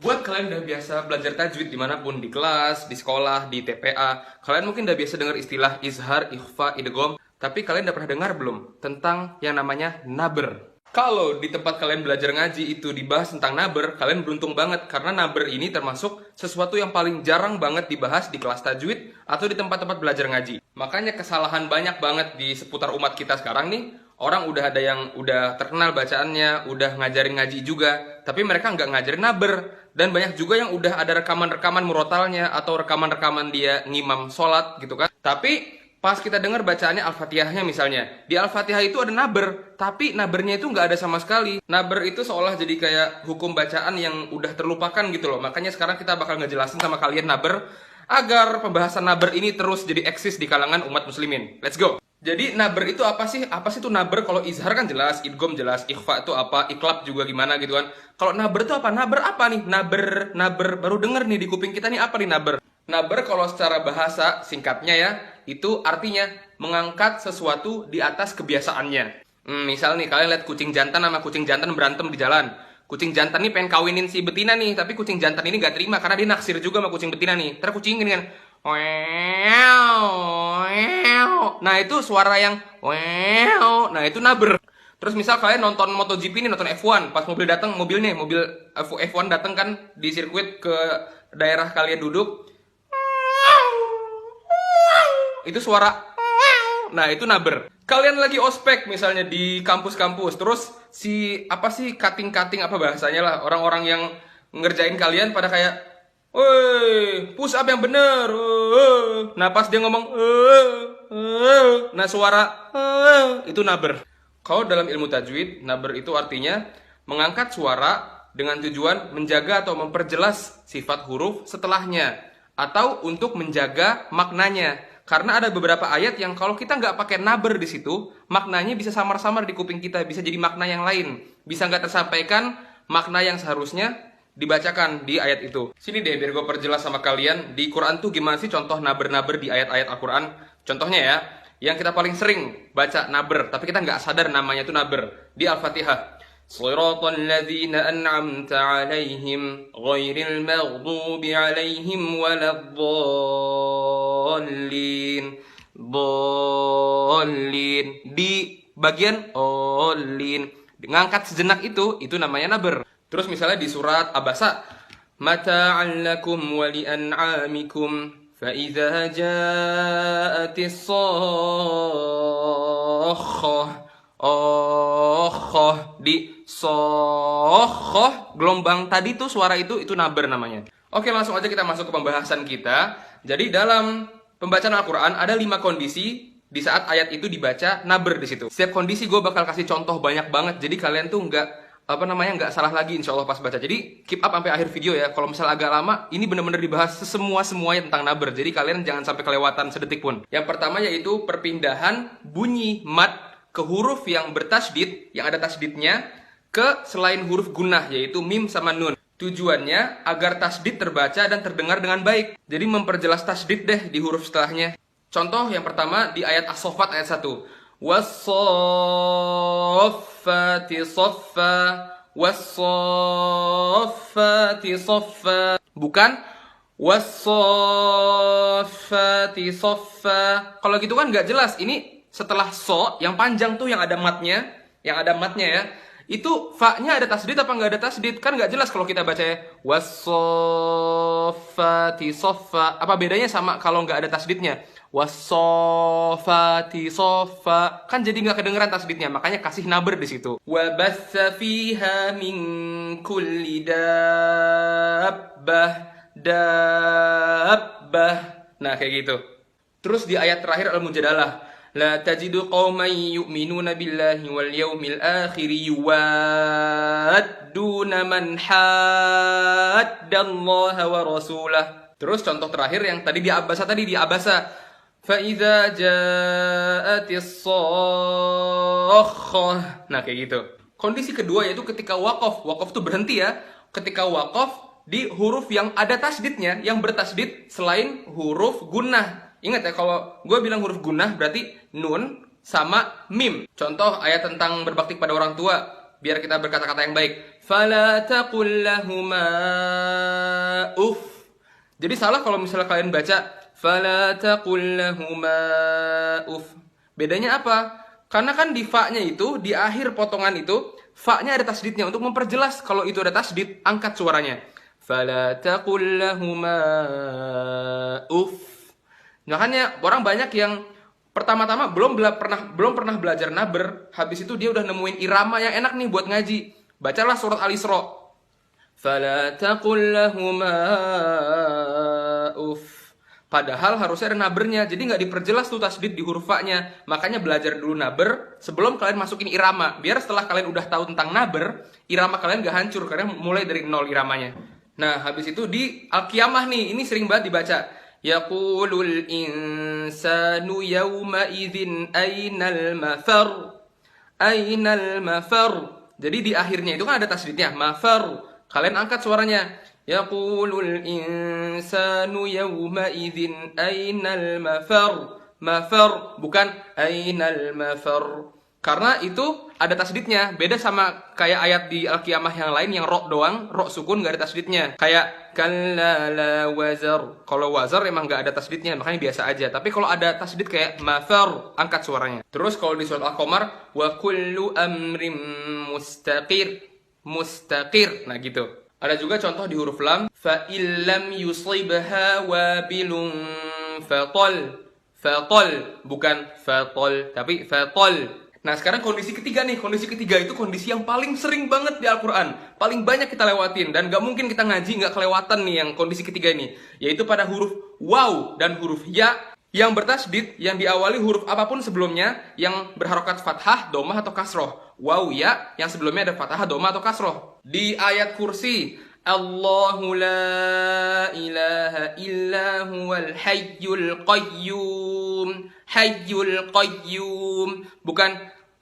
Buat kalian udah biasa belajar tajwid dimanapun, di kelas, di sekolah, di TPA, kalian mungkin udah biasa dengar istilah izhar, ikhfa, idgham, tapi kalian udah pernah dengar belum tentang yang namanya naber? Kalau di tempat kalian belajar ngaji itu dibahas tentang naber, kalian beruntung banget karena naber ini termasuk sesuatu yang paling jarang banget dibahas di kelas tajwid atau di tempat-tempat belajar ngaji. Makanya kesalahan banyak banget di seputar umat kita sekarang nih. Orang udah ada yang udah terkenal bacaannya, udah ngajarin ngaji juga, tapi mereka nggak ngajarin naber. Dan banyak juga yang udah ada rekaman-rekaman murotalnya atau rekaman-rekaman dia ngimam sholat gitu kan. Tapi pas kita dengar bacaannya Al-Fatihahnya misalnya, di Al-Fatihah itu ada naber, tapi nabernya itu nggak ada sama sekali. Naber itu seolah jadi kayak hukum bacaan yang udah terlupakan gitu loh. Makanya sekarang kita bakal ngejelasin sama kalian naber, agar pembahasan naber ini terus jadi eksis di kalangan umat muslimin. Let's go! Jadi naber itu apa sih? Apa sih itu naber? Kalau izhar kan jelas, idgham jelas, ikhfa itu apa, iklab juga gimana gitu kan. Kalau naber itu apa? Naber apa nih? Naber baru denger nih di kuping kita nih apa nih naber? Naber kalau secara bahasa singkatnya ya, itu artinya mengangkat sesuatu di atas kebiasaannya. Misal nih kalian lihat kucing jantan sama kucing jantan berantem di jalan. Kucing jantan nih pengen kawinin si betina nih, tapi kucing jantan ini gak terima karena dia naksir juga sama kucing betina nih. Terus kucing ini kan, nah itu suara yang nah itu naber. Terus misal kalian nonton MotoGP nih, nonton F1, pas mobil datang, mobil F1 datang kan di sirkuit ke daerah kalian duduk, itu suara, nah itu naber. Kalian lagi ospek misalnya di kampus-kampus, terus si apa sih cutting apa bahasanya lah, orang-orang yang ngerjain kalian pada kayak, woi, push up yang bener. Nah pas dia ngomong, nah suara itu naber. Kalau dalam ilmu tajwid, naber itu artinya mengangkat suara dengan tujuan menjaga atau memperjelas sifat huruf setelahnya, atau untuk menjaga maknanya. Karena ada beberapa ayat yang kalau kita nggak pakai naber di situ, maknanya bisa samar-samar di kuping kita, bisa jadi makna yang lain, bisa nggak tersampaikan makna yang seharusnya dibacakan di ayat itu. Sini deh biar gue perjelas sama kalian, di Quran tuh gimana sih contoh naber-naber di ayat-ayat Al-Quran. Contohnya ya, yang kita paling sering baca naber, tapi kita nggak sadar namanya itu naber, di Al-Fatihah. Shiratal ladzina an'amta 'alaihim ghairil maghdubi 'alaihim waladdallin. Di bagian olin, ngangkat sejenak itu namanya naber. Terus misalnya di surat Abasa, mata'an lakum wa li'an'amikum fa idza ja'atis sakhah, di sakhah, gelombang tadi tuh suara itu naber namanya. Oke, langsung aja kita masuk ke pembahasan kita. Jadi dalam pembacaan Al-Qur'an ada 5 kondisi di saat ayat itu dibaca naber di situ. Setiap kondisi gue bakal kasih contoh banyak banget, jadi kalian tuh nggak salah lagi insya Allah pas baca. Jadi keep up sampai akhir video ya. Kalau misalnya agak lama, ini bener-bener dibahas semuanya tentang naber. Jadi kalian jangan sampai kelewatan sedetik pun. Yang pertama yaitu perpindahan bunyi mad ke huruf yang bertasydid, yang ada tasydidnya, ke selain huruf gunnah, yaitu mim sama nun. Tujuannya agar tasydid terbaca dan terdengar dengan baik. Jadi memperjelas tasydid deh di huruf setelahnya. Contoh yang pertama di ayat As-Saffat ayat 1. Was-saffati saffa, was-saffati saffa. Bukan was-saffati saffa. Kalau gitu kan nggak jelas. Ini setelah so yang panjang tuh yang ada matnya ya. Itu fa-nya ada tasdid apa nggak ada tasdid? Kan nggak jelas kalau kita baca was-saffati saffa. Apa bedanya sama kalau nggak ada tasdidnya? Was-saffati saffa. Kan jadi nggak kedengeran tasdidnya, makanya kasih naber di situ. Wa batsa fiha min kulli dabbah. Nah kayak gitu. Terus di ayat terakhir Al-Mujadalah, la tajidu qauman yu'minuna billahi wal yawmil akhir yuwadduna man haddallaha wa rasulah. Terus contoh terakhir yang tadi di Abasa fa idza ja'atis sakhah. Nah kayak gitu. Kondisi kedua yaitu ketika waqaf. Waqaf tuh berhenti ya. Ketika waqaf di huruf yang ada tasdidnya, yang bertasdid selain huruf gunnah. Ingat ya, kalau gue bilang huruf gunnah berarti nun sama mim. Contoh ayat tentang berbakti pada orang tua, biar kita berkata-kata yang baik. Fala taqul lahuma Jadi salah kalau misalnya kalian baca fala taqul lahuma uff. Bedanya apa? Karena kan di fa-nya itu, di akhir potongan itu, fa-nya ada tasdidnya. Untuk memperjelas kalau itu ada tasdid, angkat suaranya. Fala taqul lahuma uff. Makanya orang banyak yang pertama-tama belum pernah belajar naber, habis itu dia udah nemuin irama yang enak nih buat ngaji. Bacalah surat Al-Isra. Fala taqul lahuma uff. Padahal harusnya ada nabernya, jadi nggak diperjelas tuh tasdid di huruf fa-nya. Makanya belajar dulu naber sebelum kalian masukin irama. Biar setelah kalian udah tahu tentang naber, irama kalian nggak hancur karena mulai dari nol iramanya. Nah, habis itu di Al-Qiyamah nih, ini sering banget dibaca. Yaqulul insanu yawma idzin ainal mafar. Ainal mafar. Jadi di akhirnya itu kan ada tasdidnya, mafar. Kalian angkat suaranya. Yaqulul insanu yawma idzin ainal mafar. Mafar, bukan ainal mafar. Karena itu ada tasdidnya. Beda sama kayak ayat di Al-Qiyamah yang lain yang ro doang, ro sukun gak ada tasdidnya. Kayak kalla la wazar. Kalau wazar emang gak ada tasdidnya, makanya biasa aja. Tapi kalau ada tasdid kayak mafar, angkat suaranya. Terus kalau di surat Al-Qamar, wa kullu amrim mustaqir. Mustaqir. Nah gitu. Ada juga contoh di huruf lam. Fa illam yusibha wabilun fatol. Fatol. Bukan fatol, tapi fatol. Nah sekarang kondisi ketiga nih, kondisi ketiga itu kondisi yang paling sering banget di Al-Quran. Paling banyak kita lewatin, dan gak mungkin kita ngaji gak kelewatan nih yang kondisi ketiga ini. Yaitu pada huruf waw dan huruf ya yang bertasdid, yang diawali huruf apapun sebelumnya, yang berharokat fathah, domah atau kasroh. Waw ya, yang sebelumnya ada fathah, domah atau kasroh. Di ayat kursi, Allahu la ilaha illa huwal hayyul qayyum. Hayyul qayyum. Bukan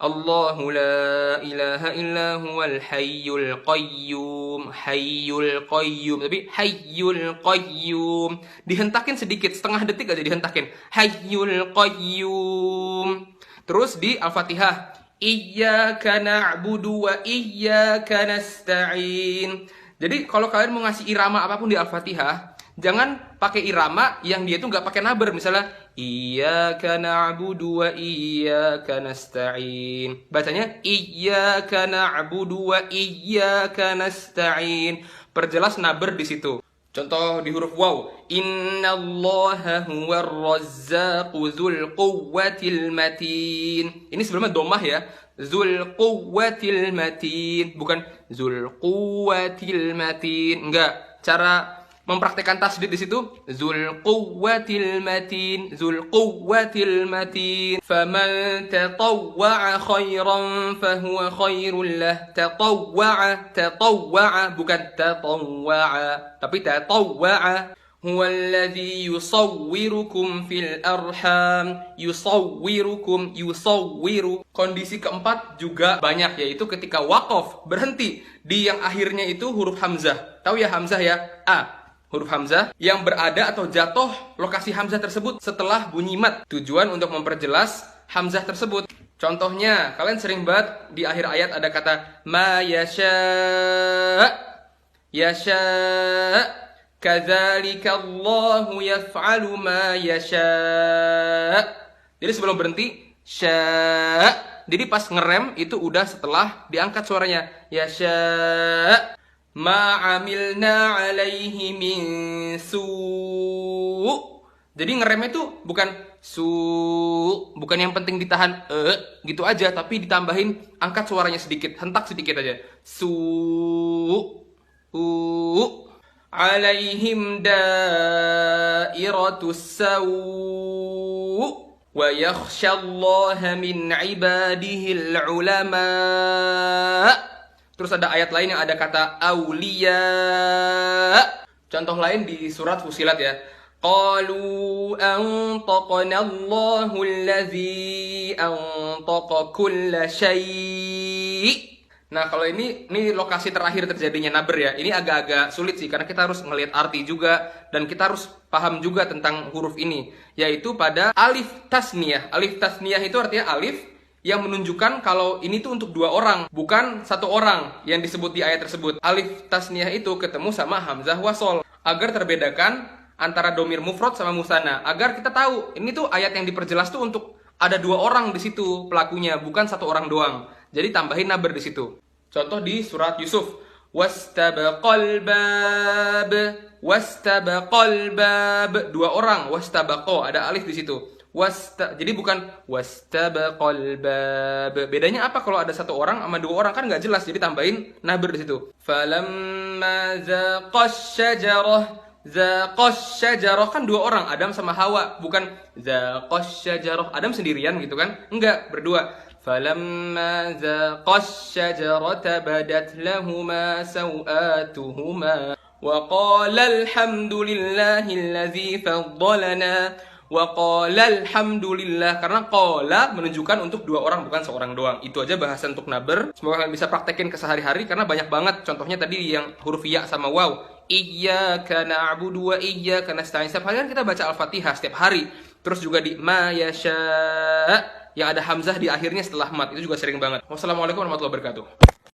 Allahu la ilaha illa huwal hayyul qayyum. Hayyul qayyum. Tapi hayyul qayyum. Dihentakin sedikit, setengah detik aja dihentakin. Hayyul qayyum. Terus di Al-Fatihah, Iyyaka na'budu wa iyyaka nasta'in. Jadi kalau kalian mau ngasih irama apapun di Al-Fatihah, jangan pakai irama yang dia itu nggak pakai naber. Misalnya Iyyaka na'budu wa iyyaka nasta'in. Bacanya Iyyaka na'budu wa iyyaka nasta'in. Perjelas naber di situ. Contoh di huruf waw, Innallaha huwar razzaqu dzul quwwatil matin. Ini sebelumnya domah ya. Dzul quwwatil matin, bukan dzul quwwatil matin. Enggak. Cara mempraktekkan tasdid di situ, dzul quwwatil matin, dzul quwwatil matin. Faman tatawwa'a khairan fahuwa khairul lah. Tatawwa'a, bukan tatawwa'a, tapi tatawwa'a. Huwallazi yusawwirukum fil arham. Yusawwiru. Kondisi keempat juga banyak, yaitu ketika waqaf, berhenti di yang akhirnya itu huruf hamzah. Tahu ya hamzah ya? A. Huruf hamzah yang berada atau jatuh lokasi hamzah tersebut setelah bunyi mat. Tujuan untuk memperjelas hamzah tersebut. Contohnya, kalian sering banget di akhir ayat ada kata ma yasha. Yasha. Kadzalika Allahu yaf'alu ma yasha. Jadi sebelum berhenti sya. Jadi pas ngerem itu udah setelah diangkat suaranya. Yasha. Ma amilna alaihi min su'. Jadi ngeremnya itu bukan bukan yang penting ditahan gitu aja, tapi ditambahin angkat suaranya sedikit, hentak sedikit aja. Alaihim dairatus sawu wa yakhshallaha min ibadihil ulama. Terus ada ayat lain yang ada kata auliya. Contoh lain di surat Fusilat ya. Qalu antaqana Allahu allazi antaqa kulla syai'. Nah, kalau ini lokasi terakhir terjadinya naber ya. Ini agak-agak sulit sih karena kita harus ngelihat arti juga dan kita harus paham juga tentang huruf ini, yaitu pada alif tasniyah. Alif tasniyah itu artinya alif yang menunjukkan kalau ini tuh untuk dua orang, bukan satu orang yang disebut di ayat tersebut. Alif tasniyah itu ketemu sama hamzah wasol. Agar terbedakan antara domir mufrad sama musanna agar kita tahu ini tuh ayat yang diperjelas tuh untuk ada dua orang di situ pelakunya, bukan satu orang doang. Jadi tambahin naber di situ. Contoh di surat Yusuf, wastabaqal bab, wastabaqal bab, dua orang, wastabaqo, ada alif di situ. Jadi bukan wastabaqal bab. Bedanya apa kalau ada satu orang sama dua orang, kan nggak jelas. Jadi tambahin naber di situ. Falamma zaqash syajarah, zaqash syajarah, kan dua orang, Adam sama Hawa, bukan zaqash syajarah Adam sendirian gitu kan, enggak, berdua. Falamma zaqash syajarata badat lahuma sawatuhuma wa qala alhamdulillahilladzi faddalana wa qala alhamdulillah, karena qala menunjukkan untuk dua orang bukan seorang doang. Itu aja bahasan untuk naber. Semoga kalian bisa praktekin ke sehari-hari karena banyak banget. Contohnya tadi yang huruf ya sama waw, iyyaka na'budu wa iyyaka nasta'in. Setiap hari kan kita baca Al-Fatihah setiap hari. Terus juga di ma yasha yang ada hamzah di akhirnya setelah mat, itu juga sering banget. Wassalamualaikum warahmatullahi wabarakatuh.